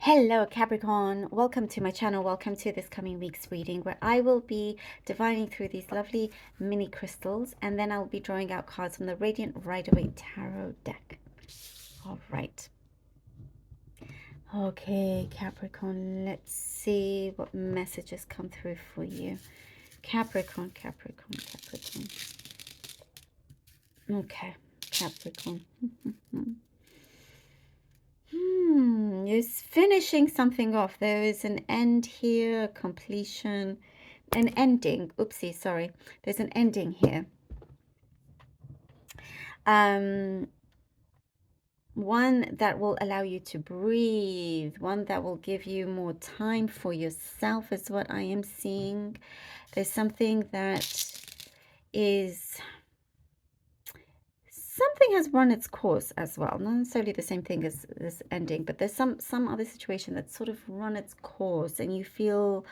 Hello Capricorn, welcome to my channel, welcome to this coming week's reading where I will be divining through these lovely mini crystals and then I'll be drawing out cards from the Radiant Rider-Waite Tarot deck. All right. Okay, Capricorn, let's see what messages come through for you. Capricorn. Okay, Capricorn. You're finishing something off. There is an end here, a completion, an ending. Oopsie, sorry. There's an ending here. One that will allow you to breathe, one that will give you more time for yourself is what I am seeing. There's something that is... Something has run its course as well. Not necessarily the same thing as this ending, but there's some other situation that's sort of run its course and you feel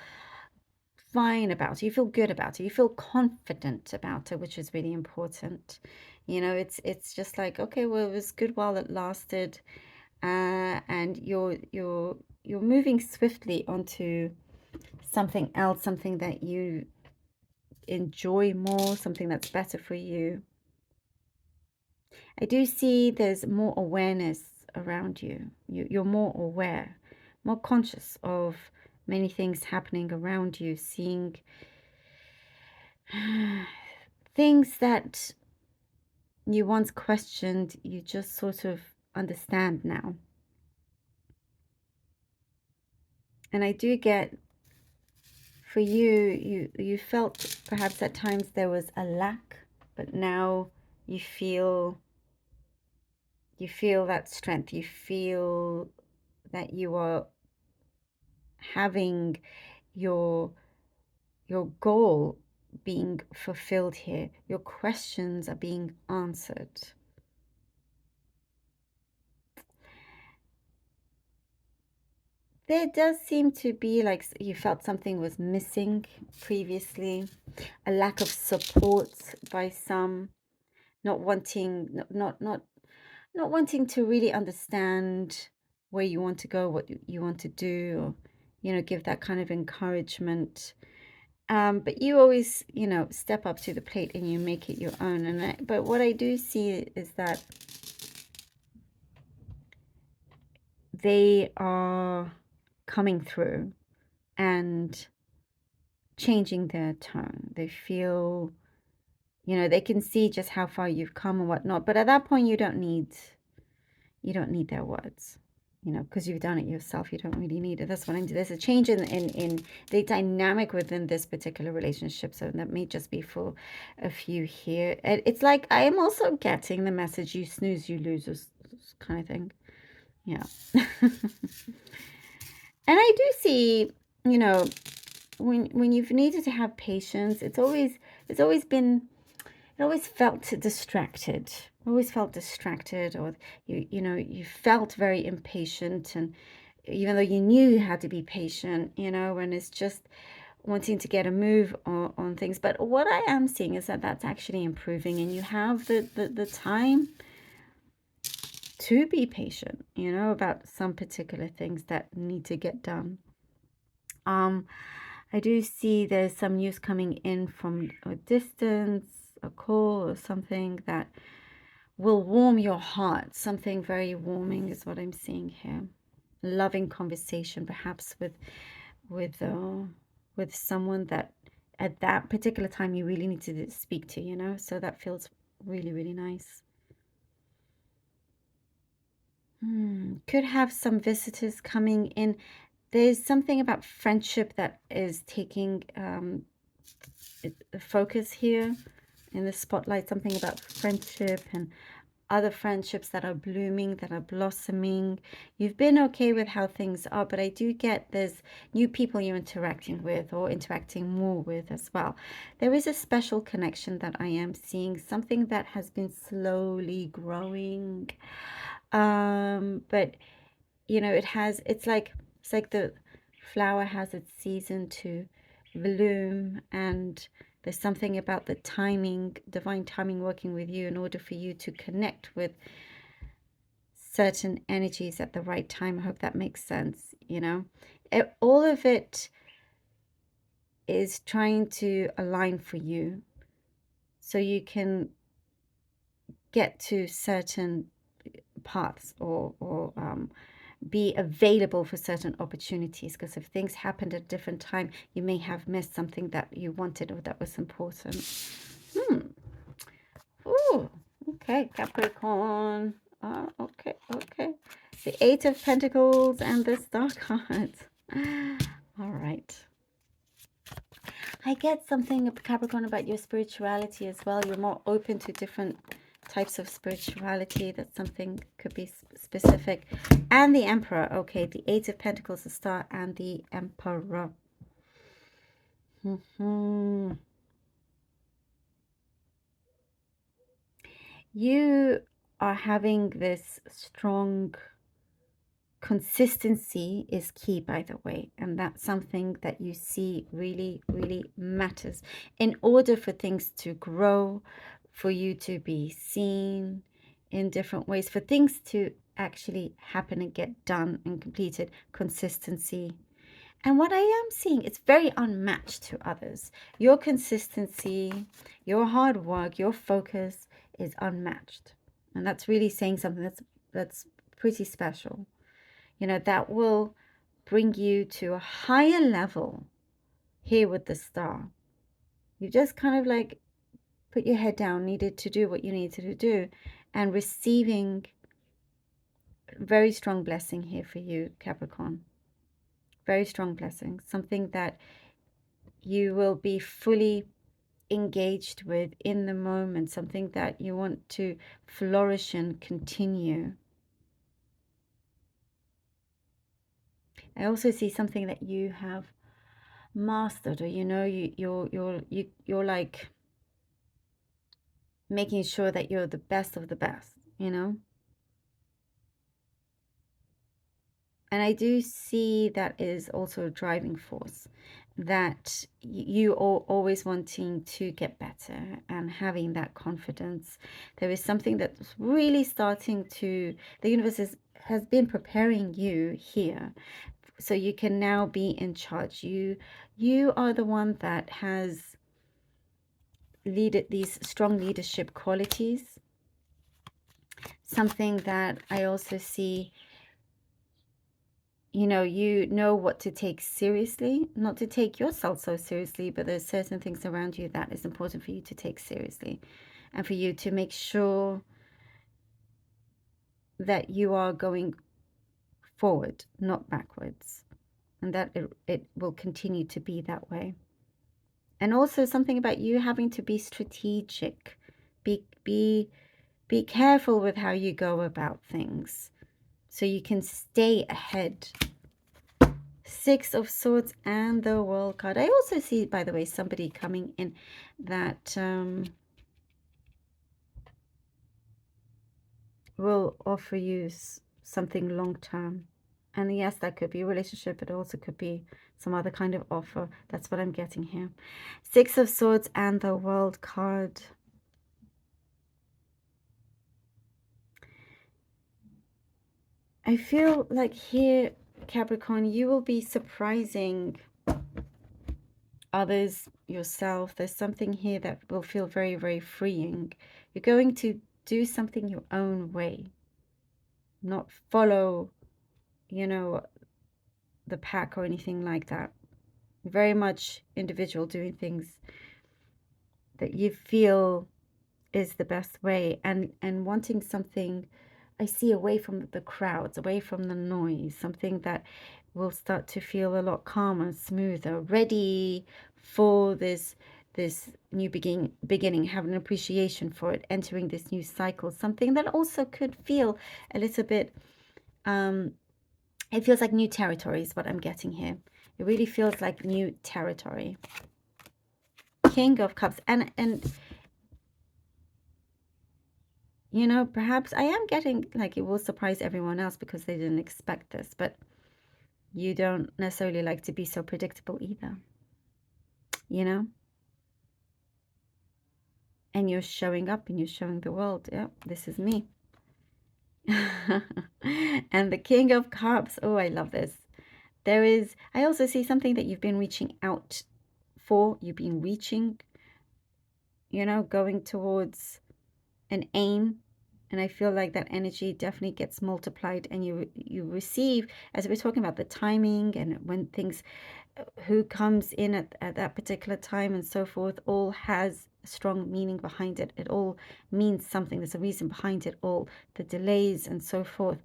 fine about it. You feel good about it. You feel confident about it, which is really important. You know, it's just like, okay, well, it was good while it lasted, and you're moving swiftly onto something else, something that you enjoy more, something that's better for you. I do see there's more awareness around you. You're more aware, more conscious of many things happening around you, seeing things that you once questioned, you just sort of understand now. And I do get, for you felt perhaps at times there was a lack, but now you feel that strength. You feel that you are having your goal being fulfilled here. Your questions are being answered. There does seem to be like you felt something was missing previously, a lack of support by some, not wanting to really understand where you want to go, what you want to do, or, you know, give that kind of encouragement. But you always, you know, step up to the plate and you make it your own. But what I do see is that they are coming through and changing their tone. They feel, you know, they can see just how far you've come and whatnot. But at that point, you don't need their words, you know, because you've done it yourself. You don't really need it. That's what I'm doing. There's a change in the dynamic within this particular relationship. So that may just be for a few here. It's like I am also getting the message, you snooze, you lose, kind of thing. Yeah. And I do see, you know, when you've needed to have patience, it always felt distracted. Always felt distracted, or you know, you felt very impatient, and even though you knew you had to be patient, you know, and it's just wanting to get a move on things. But what I am seeing is that that's actually improving, and you have the time to be patient, you know, about some particular things that need to get done. I do see there's some news coming in from a distance, a call or something that will warm your heart. Something very warming is what I'm seeing here. Loving conversation, perhaps with someone that at that particular time you really need to speak to, you know. So that feels really, really nice. Could have some visitors coming in. There's something about friendship that is taking focus here in the spotlight. Something about friendship and other friendships that are blooming, that are blossoming. You've been okay with how things are, but I do get there's new people you're interacting with or interacting more with as well. There is a special connection that I am seeing, something that has been slowly growing. But you know, it's like the flower has its season to bloom, and there's something about the timing, divine timing working with you in order for you to connect with certain energies at the right time. I hope that makes sense, you know. All of it is trying to align for you so you can get to certain paths, or be available for certain opportunities, because if things happened at a different time, you may have missed something that you wanted or that was important. Ooh, okay, Capricorn. Okay, okay. The Eight of Pentacles and the Star card. All right. I get something, Capricorn, about your spirituality as well. You're more open to different types of spirituality. That something could be specific. And the Emperor. Okay, the Eight of Pentacles, the Star, and the Emperor. You are having this strong consistency is key, by the way, and that's something that you see really, really matters in order for things to grow, for you to be seen in different ways, for things to actually happen and get done and completed. Consistency. And what I am seeing, it's very unmatched to others. Your consistency, your hard work, your focus is unmatched, and that's really saying something that's pretty special. You know, that will bring you to a higher level here with the Star. You just kind of like put your head down, needed to do what you needed to do, and receiving very strong blessing here for you, Capricorn. Very strong blessing. Something that you will be fully engaged with in the moment. Something that you want to flourish and continue. I also see something that you have mastered, or you know, you're like making sure that you're the best of the best, you know. And I do see that is also a driving force, that you are always wanting to get better and having that confidence. There is something that's really starting to, the universe has been preparing you here so you can now be in charge. You are the one that has these strong leadership qualities. Something that I also see, you know what to take seriously, not to take yourself so seriously, but there's certain things around you that is important for you to take seriously, and for you to make sure that you are going forward, not backwards, and that it will continue to be that way. And also something about you having to be strategic, be careful with how you go about things so you can stay ahead. Six of Swords and the World card. I also see, by the way, somebody coming in that will offer you something long-term. And yes, that could be a relationship, but it also could be some other kind of offer. That's what I'm getting here. Six of Swords and the World card. I feel like here, Capricorn, you will be surprising others, yourself. There's something here that will feel very, very freeing. You're going to do something your own way, not follow, you know, the pack or anything like that. Very much individual, doing things that you feel is the best way, and wanting something, I see, away from the crowds, away from the noise, something that will start to feel a lot calmer, smoother, ready for this new beginning, have an appreciation for it, entering this new cycle. Something that also could feel a little bit, it feels like new territory is what I'm getting here. It really feels like new territory. King of Cups, and you know, perhaps I am getting like it will surprise everyone else because they didn't expect this, but you don't necessarily like to be so predictable either, you know? And you're showing up and you're showing the world, yeah, this is me. And the King of Cups. Oh, I love this. I also see something that you've been reaching out for. You've been reaching, going towards an aim. And I feel like that energy definitely gets multiplied, and you receive, as we're talking about the timing and when things, who comes in at that particular time and so forth, all has a strong meaning behind it. It all means something. There's a reason behind it all, the delays and so forth.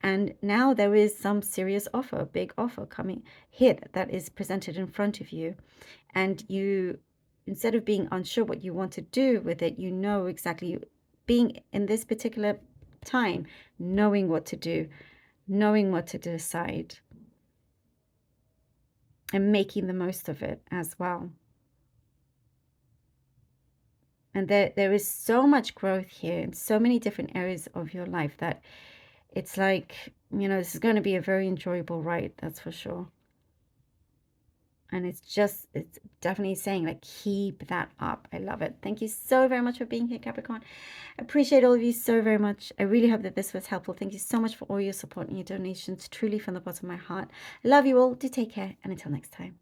And now there is some serious offer, a big offer coming here that is presented in front of you. And you, instead of being unsure what you want to do with it, you know exactly, being in this particular time, knowing what to do, knowing what to decide, and making the most of it as well. And there is so much growth here in so many different areas of your life that it's like, this is going to be a very enjoyable ride, that's for sure. And it's definitely saying, like, keep that up. I love it. Thank you so very much for being here, Capricorn. I appreciate all of you so very much. I really hope that this was helpful. Thank you so much for all your support and your donations, truly from the bottom of my heart. Love you all. Do take care. And until next time.